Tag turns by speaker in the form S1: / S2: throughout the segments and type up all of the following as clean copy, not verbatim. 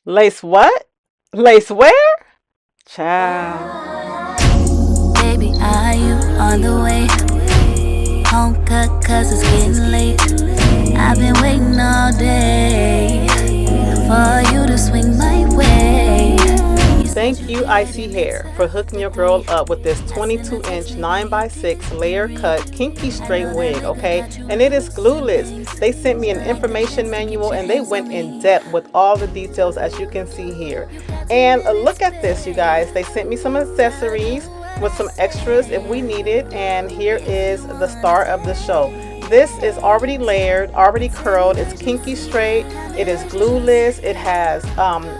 S1: Lace what? Lace where? Child.
S2: Baby, are you on the way? Home cut cause it's getting late. I've been waiting all day for you to swing my way.
S1: Thank you, ISEE Hair, for hooking your girl up with this 22-inch 9x6 layer cut kinky straight wig, okay? And it is glueless. They sent me an information manual and they went in depth with all the details, as you can see here. And look at this, you guys. They sent me some accessories with some extras if we need it. And here is the star of the show. This is already layered, already curled. It's kinky straight. It is glueless. It has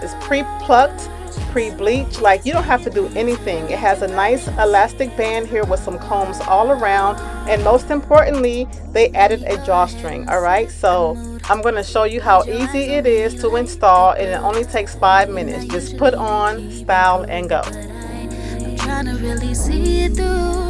S1: it's pre-plucked, pre-bleached. Like, you don't have to do anything. It has a nice elastic band here with some combs all around, and most importantly, they added a drawstring. All right, so I'm going to show you how easy it is to install, and it only takes 5 minutes. Just put on, style, and go.
S2: I'm trying to really see it through.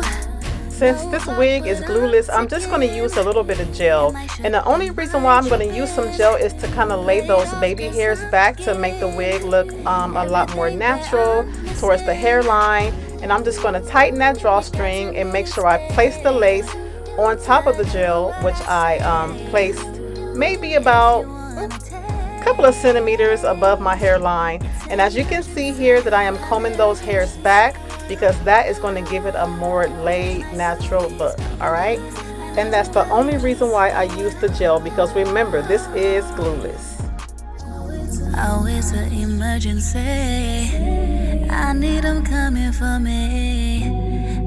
S1: Since this wig is glueless, I'm just going to use a little bit of gel. And the only reason why I'm going to use some gel is to kind of lay those baby hairs back to make the wig look a lot more natural towards the hairline. And I'm just going to tighten that drawstring and make sure I place the lace on top of the gel, which I placed maybe about a couple of centimeters above my hairline. And as you can see here, that I am combing those hairs back, because that is going to give it a more laid, natural look. All right, and that's the only reason why I use the gel, because remember, this is glueless.
S2: Always an emergency. I need him coming for me.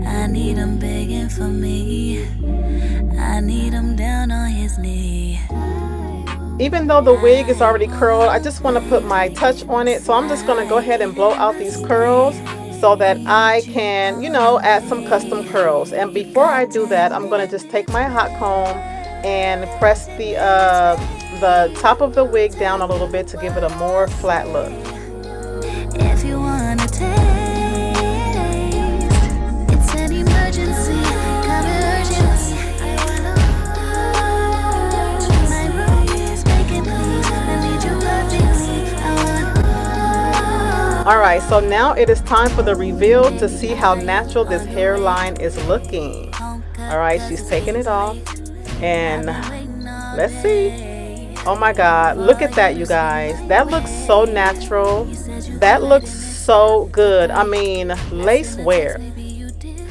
S2: I need him begging for me. I need him down on his knee.
S1: Even though the wig is already curled, I just want to put my touch on it. So I'm just going to go ahead and blow out these curls so that I can, you know, add some custom curls. And before I do that, I'm going to just take my hot comb and press the top of the wig down a little bit to give it a more flat look.
S2: If you wanna taste, it's an emergency. Come urgency. My room is making please. I need you urgently.
S1: Alright, so now it is time for the reveal to see how natural this hairline is looking. Alright, she's taking it off, and let's see. Oh my god, look at that, you guys. That looks so natural. That looks so good. I mean, lace wear.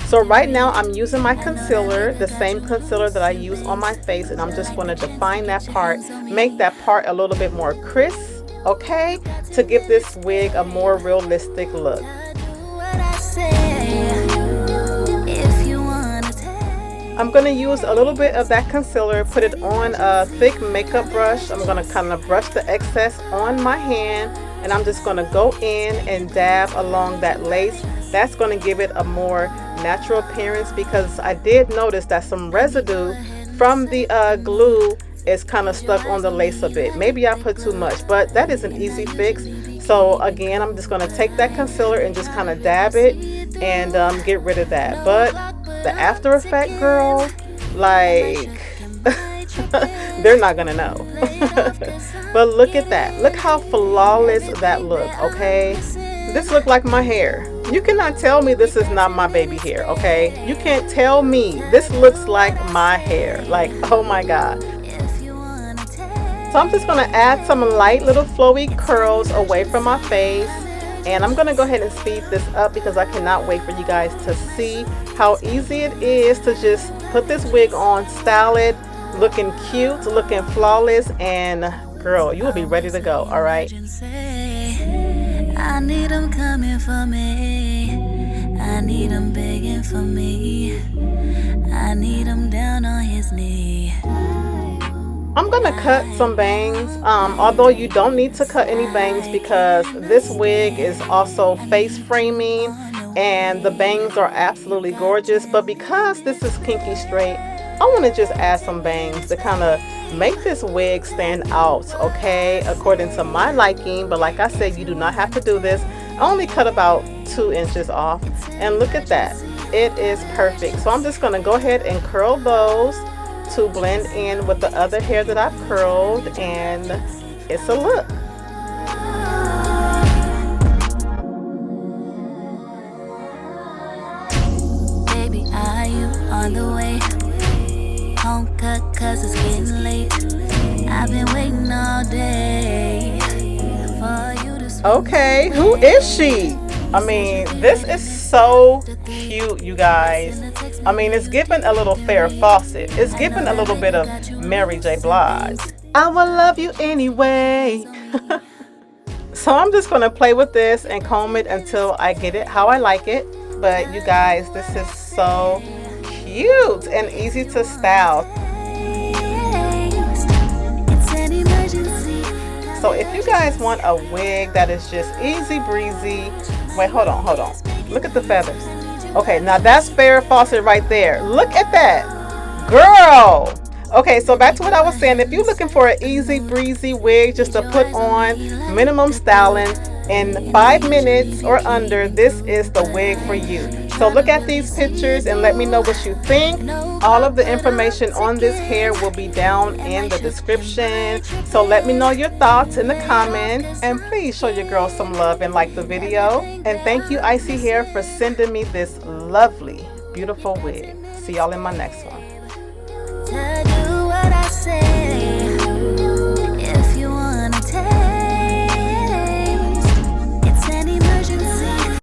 S1: So right now I'm using my concealer, the same concealer that I use on my face, and I'm just going to define that part, make that part a little bit more crisp, okay, to give this wig a more realistic look. I'm going to use a little bit of that concealer, put it on a thick makeup brush. I'm going to kind of brush the excess on my hand, and I'm just going to go in and dab along that lace. That's going to give it a more natural appearance, because I did notice that some residue from the glue is kind of stuck on the lace a bit. Maybe I put too much, but that is an easy fix. So again, I'm just going to take that concealer and just kind of dab it and get rid of that. But the after effect, girl, like they're not gonna know. But look at that. Look how flawless that look, okay? This look like my hair. You cannot tell me this is not my baby hair, okay? You can't tell me. This looks like my hair. Like, oh my god. So I'm just gonna add some light little flowy curls away from my face. And I'm going to go ahead and speed this up, because I cannot wait for you guys to see how easy it is to just put this wig on, style it, looking cute, looking flawless, and girl, you will be ready to go. All right.
S2: I need him coming for me. I need him begging for me. I need him down on his knee.
S1: I'm gonna cut some bangs, although you don't need to cut any bangs, because this wig is also face framing and the bangs are absolutely gorgeous. But because this is kinky straight, I want to just add some bangs to kind of make this wig stand out, okay, according to my liking. But like I said, you do not have to do this. I only cut about 2 inches off, and look at that, it is perfect. So I'm just gonna go ahead and curl those to blend in with the other hair that I've curled, and it's a look. Okay, who is she? I mean, this is so cute, you guys. I mean, it's giving a little Farrah Fawcett. It's giving a little bit of Mary J. Blige. I will love you anyway. So I'm just going to play with this and comb it until I get it how I like it. But you guys, this is so cute and easy to style. So if you guys want a wig that is just easy breezy, wait, hold on. Look at the feathers. Okay, now that's Farrah Fawcett right there. Look at that, girl. Okay, so back to what I was saying. If you're looking for an easy breezy wig just to put on, minimum styling in 5 minutes or under, this is the wig for you. So look at these pictures and let me know what you think. All of the information on this hair will be down in the description. So let me know your thoughts in the comments, and please show your girl some love and like the video. And thank you, ISEE Hair, for sending me this lovely, beautiful wig. See y'all in my next one.